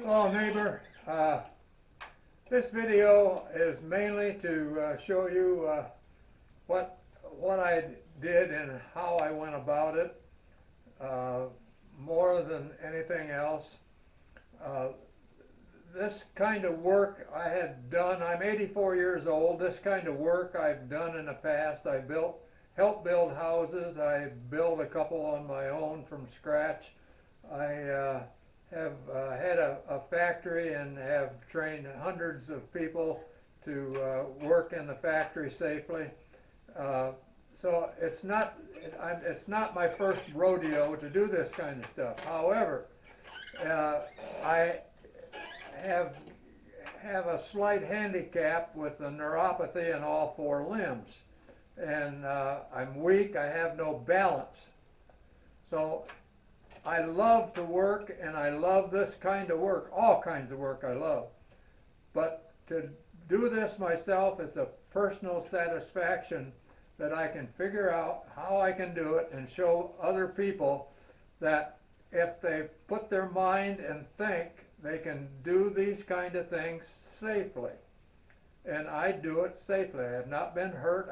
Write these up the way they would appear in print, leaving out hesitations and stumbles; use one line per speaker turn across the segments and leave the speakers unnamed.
Hello neighbor, this video is mainly to show you what I did and how I went about it, more than anything else. Uh, this kind of work I had done, I'm 84 years old, this kind of work I've done in the past. I helped build houses. I built a couple on my own from scratch. I have had a factory and have trained hundreds of people to work in the factory safely. So it's not my first rodeo to do this kind of stuff. However, I have a slight handicap with the neuropathy in all four limbs, and I'm weak. I have no balance. So I love to work, and I love this kind of work, all kinds of work I love. But to do this myself is a personal satisfaction that I can figure out how I can do it and show other people that if they put their mind and think, they can do these kind of things safely. And I do it safely. I have not been hurt.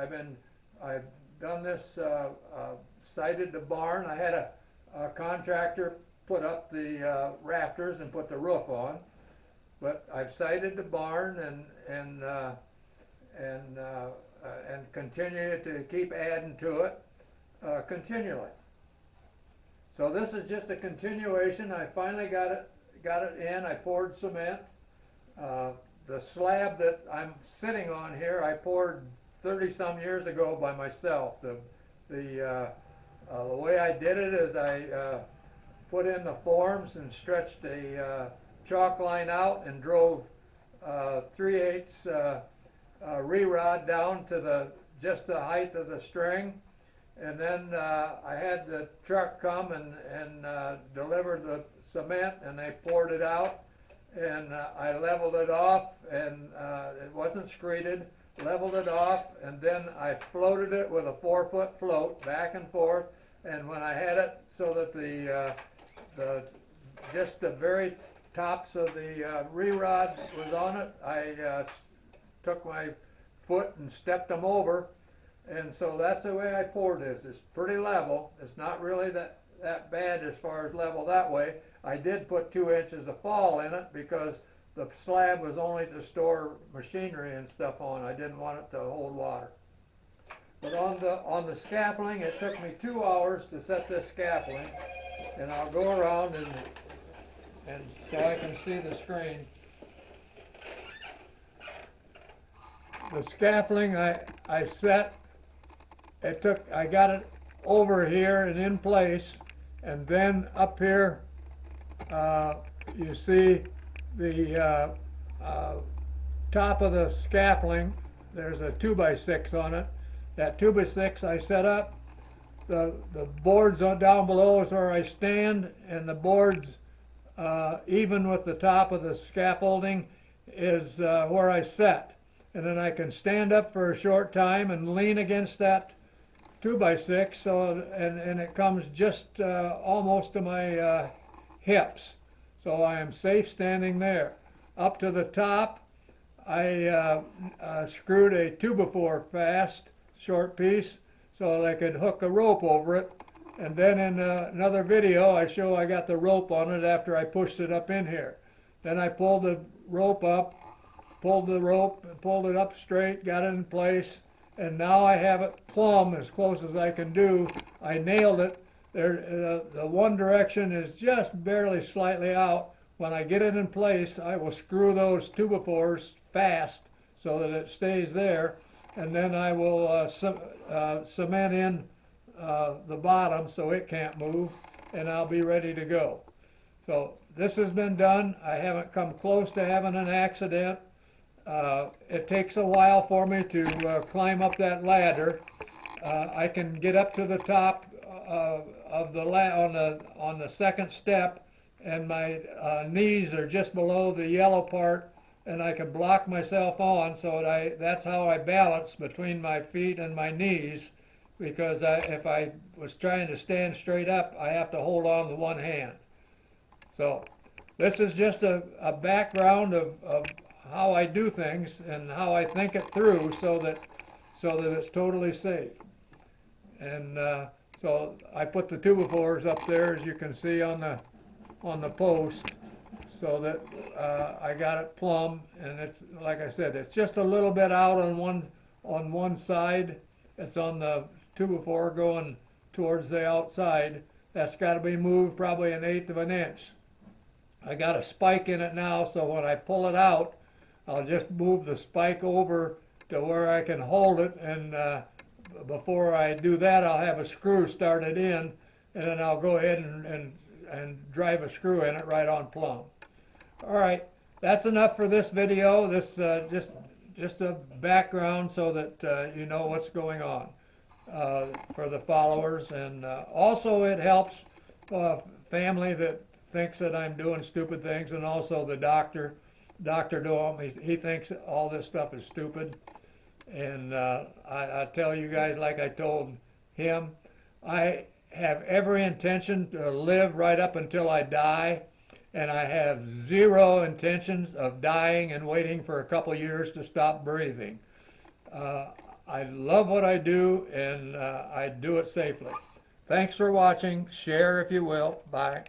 I've done this, sited the barn. I had a contractor put up the rafters and put the roof on, but I've sited the barn and continue to keep adding to it continually. So this is just a continuation. I finally got it in. I poured cement. The slab that I'm sitting on here, I poured 30-some years ago by myself. The way I did it is I put in the forms and stretched a chalk line out and drove 3/8 re-rod down to just the height of the string, and then I had the truck come and deliver the cement, and they poured it out, and I leveled it off, and it wasn't screeded. Leveled it off, and then I floated it with a 4-foot float back and forth. And when I had it so that just the very tops of the re-rod was on it, I took my foot and stepped them over, and so that's the way I poured this. It's pretty level. It's not really that bad as far as level that way. I did put 2 inches of fall in it because the slab was only to store machinery and stuff on. I didn't want it to hold water. But on the scaffolding, it took me 2 hours to set this scaffolding, and I'll go around and so I can see the screen. The scaffolding I set, I got it over here and in place, and then up here you see the top of the scaffolding. There's a 2x6 on it. That 2x6 I set up. The boards down below is where I stand, and the boards even with the top of the scaffolding is where I set. And then I can stand up for a short time and lean against that 2x6, so and it comes just almost to my hips. So I am safe standing there. Up to the top, I screwed a 2x4 fast, short piece, so that I could hook a rope over it. And then in another video, I show I got the rope on it after I pushed it up in here. Then I pulled the rope up, pulled the rope, and pulled it up straight, got it in place, and now I have it plumb as close as I can do. I nailed it. There, the one direction is just barely slightly out. When I get it in place, I will screw those 2x4s fast so that it stays there, and then I will cement in the bottom so it can't move, and I'll be ready to go. So this has been done. I haven't come close to having an accident. It takes a while for me to climb up that ladder. I can get up to the top of the on the second step, and my knees are just below the yellow part, and I can block myself on, so that's how I balance between my feet and my knees, because if I was trying to stand straight up, I have to hold on to one hand. So this is just a background of how I do things and how I think it through so that it's totally safe. And so I put the 2x4s up there, as you can see on the post, so that I got it plumb. And it's, like I said, it's just a little bit out on one side. It's on the 2x4 going towards the outside. That's got to be moved probably 1/8 of an inch. I got a spike in it now, so when I pull it out, I'll just move the spike over to where I can hold it, and before I do that, I'll have a screw started in, and then I'll go ahead and drive a screw in it right on plumb. All right, that's enough for this video. This just a background so that you know what's going on for the followers, and also it helps family that thinks that I'm doing stupid things, and also the doctor. Dr. Dohm, he thinks all this stuff is stupid. And I tell you guys, like I told him, I have every intention to live right up until I die, and I have zero intentions of dying and waiting for a couple years to stop breathing. I love what I do, and I do it safely. Thanks for watching. Share if you will. Bye.